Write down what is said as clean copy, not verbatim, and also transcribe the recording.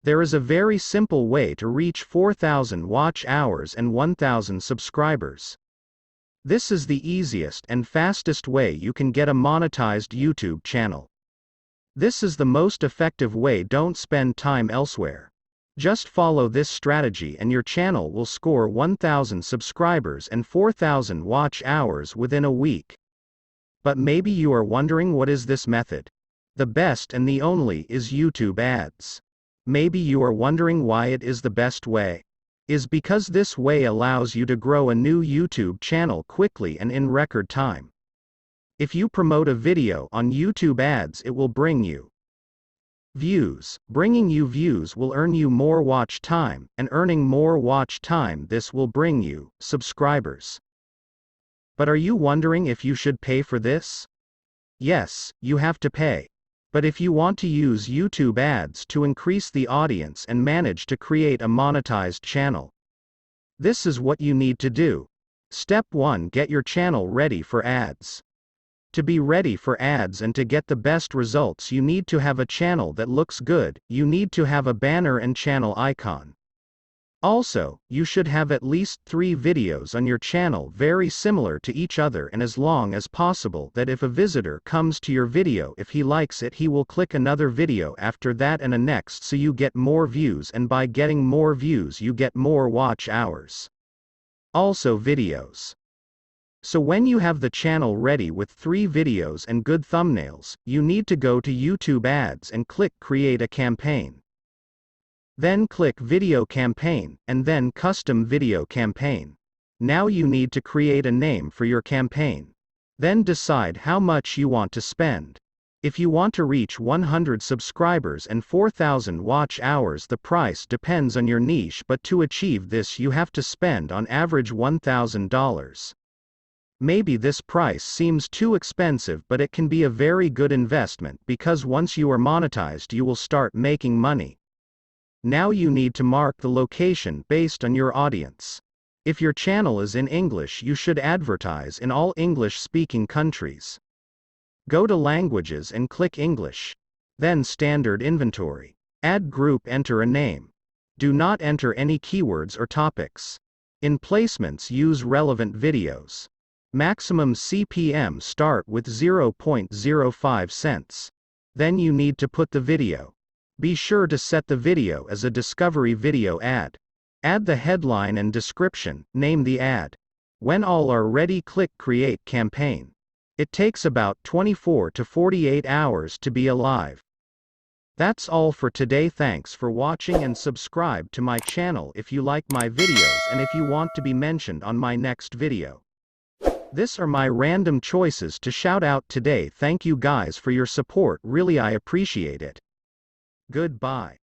There is a very simple way to reach 4,000 watch hours and 1,000 subscribers. This is the easiest and fastest way you can get a monetized YouTube channel. This is the most effective way. Don't spend time elsewhere. Just follow this strategy and your channel will score 1,000 subscribers and 4,000 watch hours within a week. But maybe you are wondering, what is this method? The best and the only is YouTube ads. Maybe you are wondering why it is the best way. Is because this way allows you to grow a new YouTube channel quickly and in record time. If you promote a video on YouTube ads, it will bring you views. Bringing you views will earn you more watch time, and earning more watch time, this will bring you subscribers. But are you wondering if you should pay for this? Yes, you have to pay. But if you want to use YouTube ads to increase the audience and manage to create a monetized channel, this is what you need to do. Step 1. Get your channel ready for ads. To be ready for ads and to get the best results, you need to have a channel that looks good. You need to have a banner and channel icon. Also, you should have at least 3 videos on your channel very similar to each other, and as long as possible that if a visitor comes to your video, if he likes it, he will click another video after that and a next, so you get more views, and by getting more views you get more watch hours. Also videos. So when you have the channel ready with 3 videos and good thumbnails, you need to go to YouTube ads and click create a campaign. Then click video campaign, and then custom video campaign. Now you need to create a name for your campaign. Then decide how much you want to spend. If you want to reach 100 subscribers and 4,000 watch hours, the price depends on your niche, but to achieve this you have to spend on average $1,000. Maybe this price seems too expensive, but it can be a very good investment, because once you are monetized you will start making money. Now you need to mark the location based on your audience. If your channel is in English, you should advertise in all English-speaking countries. Go to Languages and click English. Then Standard Inventory. Add group, enter a name. Do not enter any keywords or topics. In placements, use relevant videos. Maximum CPM start with 0.05 cents. Then you need to put the video. Be sure to set the video as a discovery video ad. Add the headline and description, name the ad. When all are ready, click Create Campaign. It takes about 24 to 48 hours to be alive. That's all for today. Thanks for watching and subscribe to my channel if you like my videos and if you want to be mentioned on my next video. These are my random choices to shout out today. Thank you guys for your support, really I appreciate it. Goodbye.